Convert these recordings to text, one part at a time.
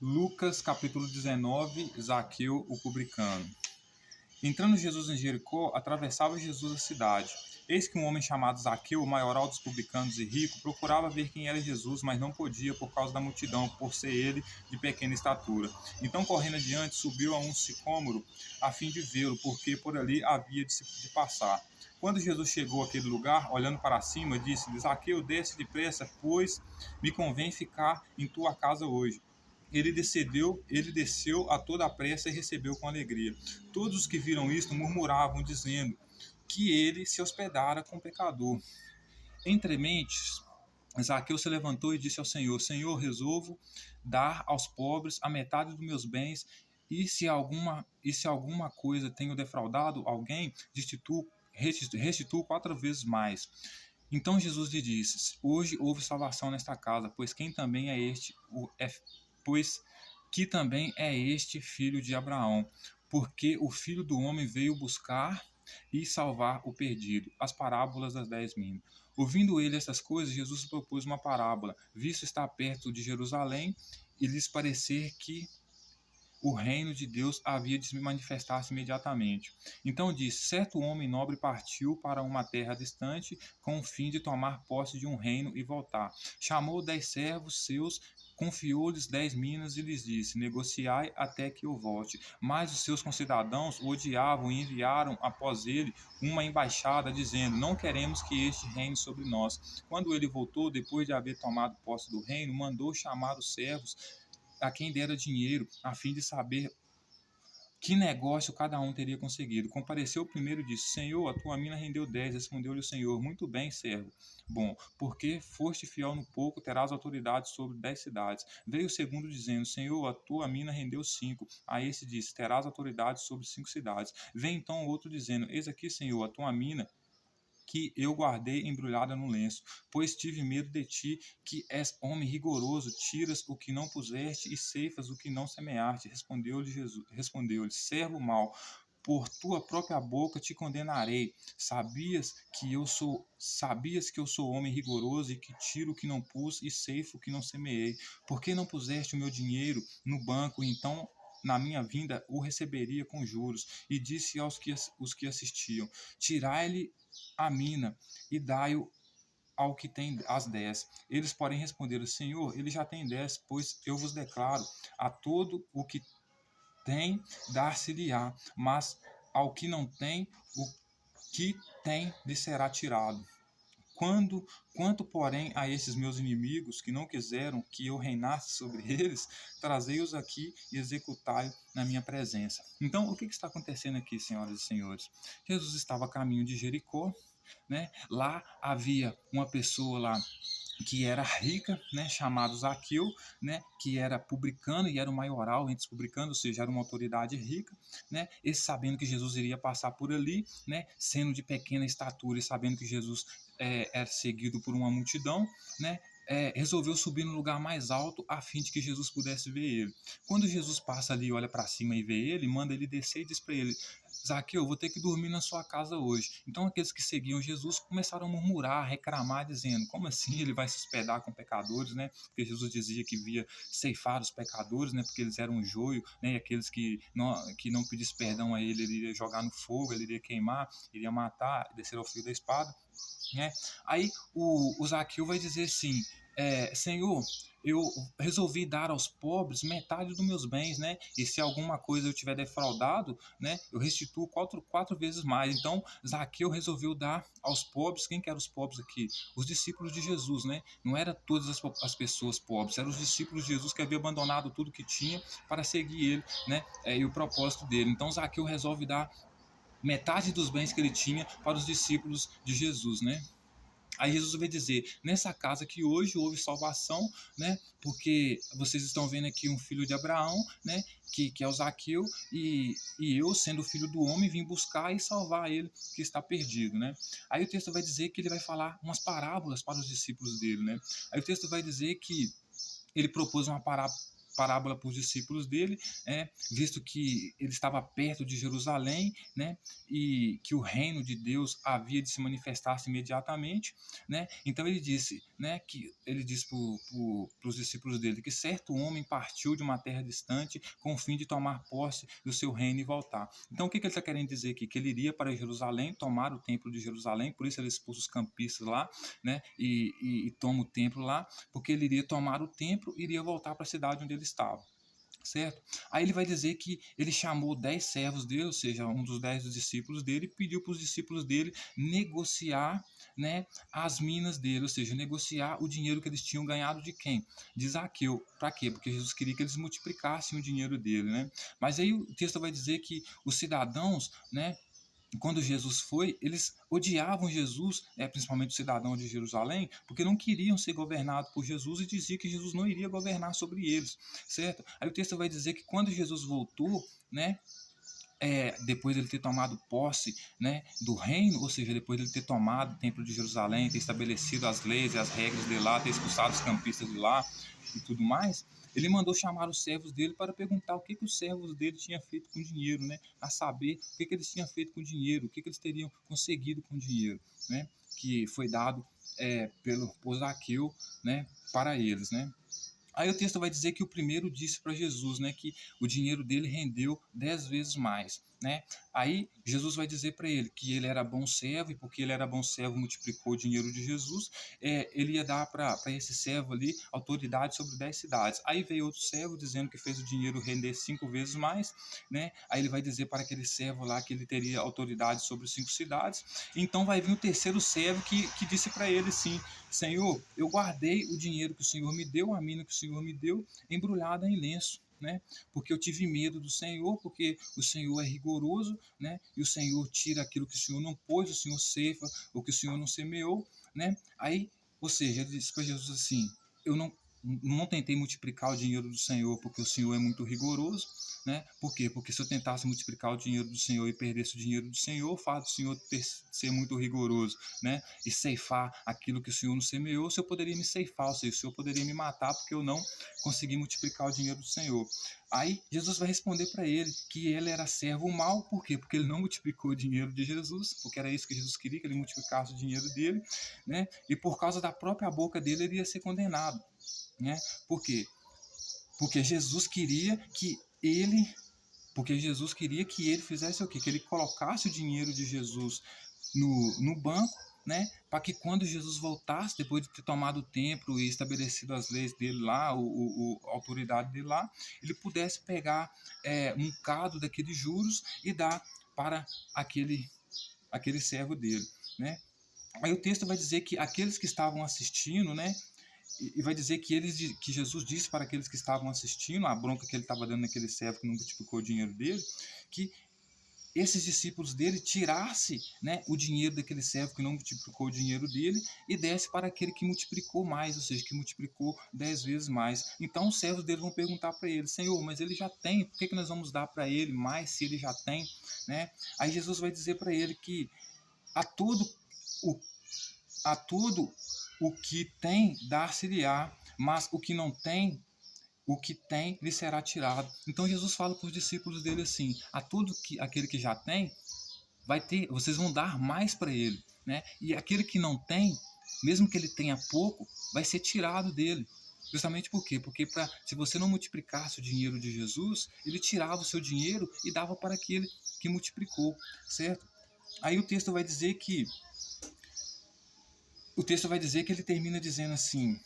Lucas capítulo 19, Zaqueu, o publicano. Entrando Jesus em Jericó, atravessava Jesus a cidade. Eis que um homem chamado Zaqueu, o maioral dos publicanos e rico, procurava ver quem era Jesus, mas não podia por causa da multidão, por ser ele de pequena estatura. Então, correndo adiante, subiu a um sicômoro a fim de vê-lo, porque por ali havia de passar. Quando Jesus chegou àquele lugar, olhando para cima, disse-lhe: Zaqueu, desce depressa, pois me convém ficar em tua casa hoje. Ele desceu a toda a pressa e recebeu com alegria. Todos os que viram isto murmuravam, dizendo que ele se hospedara com pecador. Entre mentes, Zaqueu se levantou e disse ao Senhor: Senhor, resolvo dar aos pobres a metade dos meus bens, e se alguma coisa tenho defraudado alguém, restituo 4 vezes mais. Então Jesus lhe disse: Hoje houve salvação nesta casa, pois que também é este filho de Abraão, porque o Filho do Homem veio buscar e salvar o perdido. As parábolas das 10 minas. Ouvindo ele estas coisas, Jesus propôs uma parábola, visto estar perto de Jerusalém, e lhes parecer que o reino de Deus havia de se manifestar-se imediatamente. Então disse: certo homem nobre partiu para uma terra distante, com o fim de tomar posse de um reino e voltar. Chamou 10 servos seus, confiou-lhes 10 minas e lhes disse: negociai até que eu volte. Mas os seus concidadãos o odiavam e enviaram após ele uma embaixada, dizendo: não queremos que este reine sobre nós. Quando ele voltou, depois de haver tomado posse do reino, mandou chamar os servos a quem dera dinheiro, a fim de saber que negócio cada um teria conseguido. Compareceu o primeiro e disse: Senhor, a tua mina rendeu 10. Respondeu-lhe o Senhor: muito bem, servo bom, porque foste fiel no pouco, terás autoridade sobre 10 cidades. Veio o segundo dizendo: Senhor, a tua mina rendeu 5. A esse disse: terás autoridade sobre 5 cidades. Vem então o outro dizendo: eis aqui, Senhor, a tua mina que eu guardei embrulhada no lenço, pois tive medo de ti, que és homem rigoroso, tiras o que não puseste e ceifas o que não semeaste. Respondeu-lhe, servo mau, por tua própria boca te condenarei. Sabias que eu sou homem rigoroso e que tiro o que não pus e ceifo o que não semeei. Por que não puseste o meu dinheiro no banco, então na minha vinda o receberia com juros? E disse aos que assistiam: tirai-lhe a mina e dai-o ao que tem as 10. Eles, porém, responderam: Senhor, ele já tem 10, pois eu vos declaro: a todo o que tem, dar-se-lhe-á, mas ao que não tem, o que tem lhe será tirado. Quanto, porém, a esses meus inimigos que não quiseram que eu reinasse sobre eles, trazei-os aqui e executai na minha presença. Então, o que está acontecendo aqui, senhoras e senhores? Jesus estava a caminho de Jericó, né? Lá havia uma pessoa lá que era rica, né, chamado Zaqueu, né, que era publicano e era o maioral entre os publicanos, ou seja, era uma autoridade rica, né, esse sabendo que Jesus iria passar por ali, né, sendo de pequena estatura e sabendo que Jesus era seguido por uma multidão, né, resolveu subir no lugar mais alto a fim de que Jesus pudesse ver ele. Quando Jesus passa ali, olha para cima e vê ele, manda ele descer e diz para ele: Zaqueu, vou ter que dormir na sua casa hoje. Então aqueles que seguiam Jesus começaram a murmurar, a reclamar, dizendo: como assim ele vai se hospedar com pecadores, né? Porque Jesus dizia que via ceifar os pecadores, né? Porque eles eram um joio, né? E aqueles que não pedissem perdão a ele iria jogar no fogo, ele iria queimar, iria matar, descer ao fio da espada, né? Aí o Zaqueu vai dizer assim: Senhor, eu resolvi dar aos pobres metade dos meus bens, né? E se alguma coisa eu tiver defraudado, né? Eu restituo quatro vezes mais. Então, Zaqueu resolveu dar aos pobres. Quem que eram os pobres aqui? Os discípulos de Jesus, né? Não eram todas as pessoas pobres, eram os discípulos de Jesus que haviam abandonado tudo que tinha para seguir ele, né? E o propósito dele. Então, Zaqueu resolve dar metade dos bens que ele tinha para os discípulos de Jesus, né? Aí Jesus vai dizer: nessa casa que hoje houve salvação, né? Porque vocês estão vendo aqui um filho de Abraão, né? Que é o Zaqueu, e eu, sendo filho do homem, vim buscar e salvar ele que está perdido, né? Aí o texto vai dizer que ele vai falar umas parábolas para os discípulos dele, né? Aí o texto vai dizer que ele propôs uma parábola para os discípulos dele, visto que ele estava perto de Jerusalém, né, e que o reino de Deus havia de se manifestar-se imediatamente, né? Então ele disse, né, que ele disse para os discípulos dele que certo homem partiu de uma terra distante com o fim de tomar posse do seu reino e voltar. Então o que ele está querendo dizer aqui? Que ele iria para Jerusalém, tomar o templo de Jerusalém, por isso ele expulsa os campistas lá, né, e toma o templo lá, porque ele iria tomar o templo e iria voltar para a cidade onde ele estava. Certo? Aí ele vai dizer que ele chamou 10 servos dele, ou seja, um dos 10 discípulos dele, e pediu para os discípulos dele negociar, né, as minas dele, ou seja, negociar o dinheiro que eles tinham ganhado de quem? De Zaqueu. Para quê? Porque Jesus queria que eles multiplicassem o dinheiro dele, né? Mas aí o texto vai dizer que os cidadãos, né, quando Jesus foi, eles odiavam Jesus, principalmente os cidadãos de Jerusalém, porque não queriam ser governados por Jesus e diziam que Jesus não iria governar sobre eles, certo? Aí o texto vai dizer que quando Jesus voltou, né, depois de ele ter tomado posse, né, do reino, ou seja, depois de ele ter tomado o templo de Jerusalém, ter estabelecido as leis e as regras de lá, ter expulsado os campistas de lá e tudo mais, ele mandou chamar os servos dele para perguntar o que os servos dele tinham feito com o dinheiro, né, a saber o que eles tinham feito com o dinheiro, o que eles teriam conseguido com o dinheiro, né, que foi dado por Zaqueu, né, para eles, né. Aí o texto vai dizer que o primeiro disse para Jesus, né, que o dinheiro dele rendeu 10 vezes mais, né? Aí Jesus vai dizer para ele que ele era bom servo, e porque ele era bom servo, multiplicou o dinheiro de Jesus, ele ia dar para esse servo ali autoridade sobre 10 cidades. Aí veio outro servo dizendo que fez o dinheiro render 5 vezes mais, né? Aí ele vai dizer para aquele servo lá que ele teria autoridade sobre 5 cidades. Então vai vir o terceiro servo que disse para ele assim: Senhor, eu guardei o dinheiro que o Senhor me deu, a mina que o Senhor me deu, embrulhada em lenço, né? Porque eu tive medo do Senhor, porque o Senhor é rigoroso, né? E o Senhor tira aquilo que o Senhor não pôs, o Senhor ceifa o que o Senhor não semeou, né? Aí, ou seja, ele disse para Jesus assim: eu não tentei multiplicar o dinheiro do Senhor, porque o Senhor é muito rigoroso, né? Por quê? Porque se eu tentasse multiplicar o dinheiro do Senhor e perdesse o dinheiro do Senhor, o fato do Senhor ser muito rigoroso, né, e ceifar aquilo que o Senhor não semeou, o Senhor poderia me ceifar, ou seja, o Senhor poderia me matar porque eu não consegui multiplicar o dinheiro do Senhor. Aí Jesus vai responder para ele que ele era servo mau, por quê? Porque ele não multiplicou o dinheiro de Jesus, porque era isso que Jesus queria, que ele multiplicasse o dinheiro dele, né? E por causa da própria boca dele ele ia ser condenado, né? Por quê? Porque Jesus queria que ele fizesse o quê? Que ele colocasse o dinheiro de Jesus no banco, né? Para que quando Jesus voltasse, depois de ter tomado o templo e estabelecido as leis dele lá, a autoridade dele lá, ele pudesse pegar um cado daqueles juros e dar para aquele servo dele, né? Aí o texto vai dizer que aqueles que estavam assistindo, né, e vai dizer que Jesus disse para aqueles que estavam assistindo, a bronca que ele estava dando naquele servo que não multiplicou o dinheiro dele, que esses discípulos dele tirasse, né, o dinheiro daquele servo que não multiplicou o dinheiro dele e desse para aquele que multiplicou mais, ou seja, que multiplicou 10 vezes mais. Então os servos dele vão perguntar para ele: Senhor, mas ele já tem, por que nós vamos dar para ele mais se ele já tem, né? Aí Jesus vai dizer para ele que a todo o a tudo o que tem dar-se-lhe-á, mas o que tem lhe será tirado. Então Jesus fala para os discípulos dele assim: a tudo que aquele que já tem vai ter, vocês vão dar mais para ele, né? E aquele que não tem, mesmo que ele tenha pouco, vai ser tirado dele. Justamente por quê? Porque se você não multiplicasse o dinheiro de Jesus, ele tirava o seu dinheiro e dava para aquele que multiplicou, certo? Aí o texto vai dizer que ele termina dizendo assim: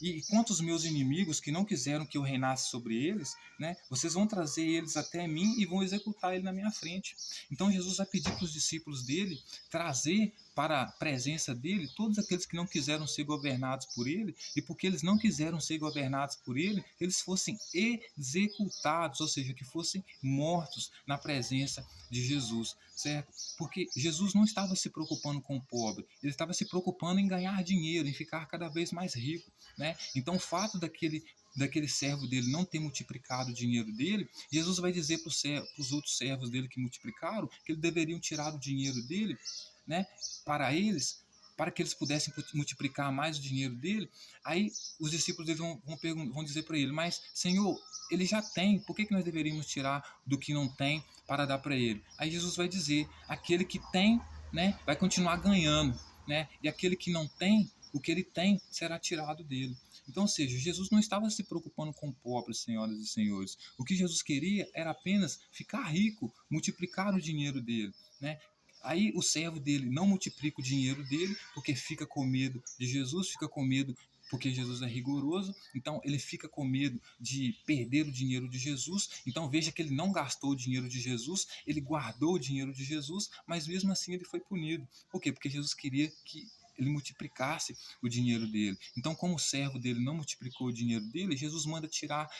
e quantos meus inimigos que não quiseram que eu reinasse sobre eles, né, vocês vão trazer eles até mim e vão executar ele na minha frente. Então Jesus vai pedir para os discípulos dele trazer para a presença dele todos aqueles que não quiseram ser governados por ele, e porque eles não quiseram ser governados por ele, eles fossem executados, ou seja, que fossem mortos na presença de Jesus, certo? Porque Jesus não estava se preocupando com o pobre, ele estava se preocupando em ganhar dinheiro, em ficar cada vez mais rico, né? Então o fato daquele servo dele não ter multiplicado o dinheiro dele, Jesus vai dizer para os outros servos dele que multiplicaram que eles deveriam tirar o dinheiro dele, né, para eles, para que eles pudessem multiplicar mais o dinheiro dele. Aí os discípulos dele vão dizer para ele: mas Senhor, ele já tem, por que nós deveríamos tirar do que não tem para dar para ele? Aí Jesus vai dizer: aquele que tem, né, vai continuar ganhando, né, e aquele que não tem, o que ele tem será tirado dele. Então, ou seja, Jesus não estava se preocupando com pobres, senhoras e senhores. O que Jesus queria era apenas ficar rico, multiplicar o dinheiro dele, né? Aí o servo dele não multiplica o dinheiro dele, porque fica com medo de Jesus, fica com medo porque Jesus é rigoroso, então ele fica com medo de perder o dinheiro de Jesus. Então veja que ele não gastou o dinheiro de Jesus, ele guardou o dinheiro de Jesus, mas mesmo assim ele foi punido. Por quê? Porque Jesus queria que ele multiplicasse o dinheiro dele. Então, como o servo dele não multiplicou o dinheiro dele, Jesus manda tirar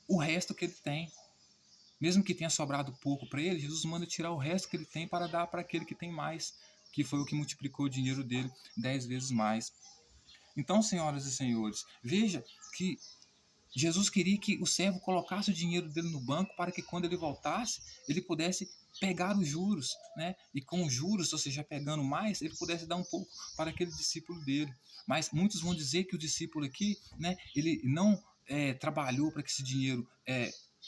o resto que ele tem. Mesmo que tenha sobrado pouco para ele, Jesus manda tirar o resto que ele tem para dar para aquele que tem mais, que foi o que multiplicou o dinheiro dele 10 vezes mais. Então, senhoras e senhores, veja que Jesus queria que o servo colocasse o dinheiro dele no banco para que quando ele voltasse, ele pudesse pegar os juros, né? E com os juros, ou seja, pegando mais, ele pudesse dar um pouco para aquele discípulo dele. Mas muitos vão dizer que o discípulo aqui, né? Ele não trabalhou para que esse dinheiro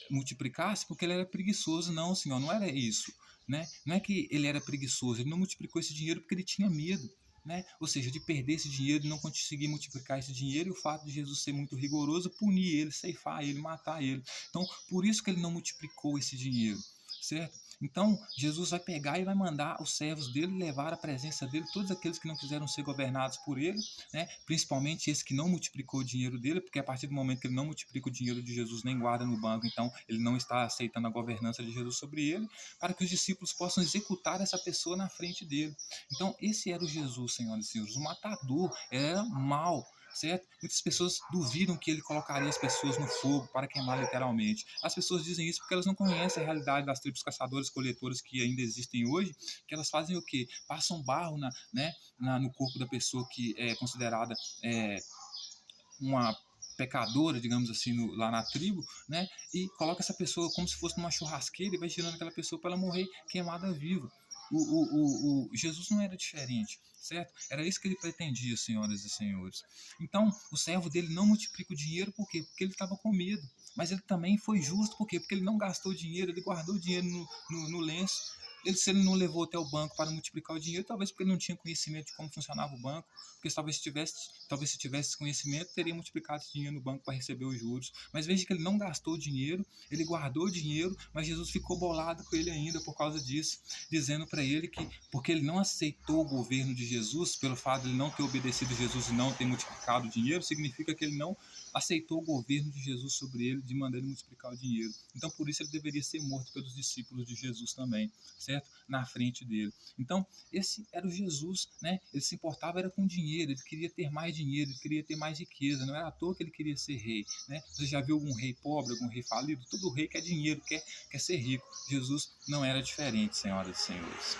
multiplicasse porque ele era preguiçoso. Não, senhor, não era isso, né? Não é que ele era preguiçoso, ele não multiplicou esse dinheiro porque ele tinha medo. Né? Ou seja, de perder esse dinheiro e não conseguir multiplicar esse dinheiro, e o fato de Jesus ser muito rigoroso, punir ele, ceifar ele, matar ele. Então, por isso que ele não multiplicou esse dinheiro, certo? Então, Jesus vai pegar e vai mandar os servos dele levar à presença dele todos aqueles que não quiseram ser governados por ele, né? Principalmente esse que não multiplicou o dinheiro dele, porque a partir do momento que ele não multiplica o dinheiro de Jesus nem guarda no banco, então ele não está aceitando a governança de Jesus sobre ele, para que os discípulos possam executar essa pessoa na frente dele. Então, esse era o Jesus, senhoras e senhores, o matador, era mau, certo? Muitas pessoas duvidam que ele colocaria as pessoas no fogo para queimar literalmente. As pessoas dizem isso porque elas não conhecem a realidade das tribos caçadoras-coletoras que ainda existem hoje, que elas fazem o quê? Passam barro no corpo da pessoa que é considerada uma pecadora, digamos assim, lá na tribo, né? E coloca essa pessoa como se fosse numa churrasqueira e vai girando aquela pessoa para ela morrer queimada viva. O Jesus não era diferente, certo? Era isso que ele pretendia, senhoras e senhores. Então, o servo dele não multiplica o dinheiro, por quê? Porque ele estava com medo. Mas ele também foi justo, por quê? Porque ele não gastou dinheiro, ele guardou o dinheiro no lenço. Se ele não levou até o banco para multiplicar o dinheiro, talvez porque ele não tinha conhecimento de como funcionava o banco, porque talvez se tivesse esse conhecimento, teria multiplicado esse dinheiro no banco para receber os juros. Mas veja que ele não gastou o dinheiro, ele guardou o dinheiro, mas Jesus ficou bolado com ele ainda por causa disso, dizendo para ele que, porque ele não aceitou o governo de Jesus, pelo fato de ele não ter obedecido Jesus e não ter multiplicado o dinheiro, significa que ele não aceitou o governo de Jesus sobre ele, de mandar ele multiplicar o dinheiro. Então, por isso, ele deveria ser morto pelos discípulos de Jesus também, certo? Na frente dele. Então, esse era o Jesus, né? Ele se importava era com dinheiro, ele queria ter mais dinheiro, ele queria ter mais riqueza, não era à toa que ele queria ser rei, né? Você já viu algum rei pobre, algum rei falido? Todo rei quer dinheiro, quer ser rico. Jesus não era diferente, senhoras e senhores.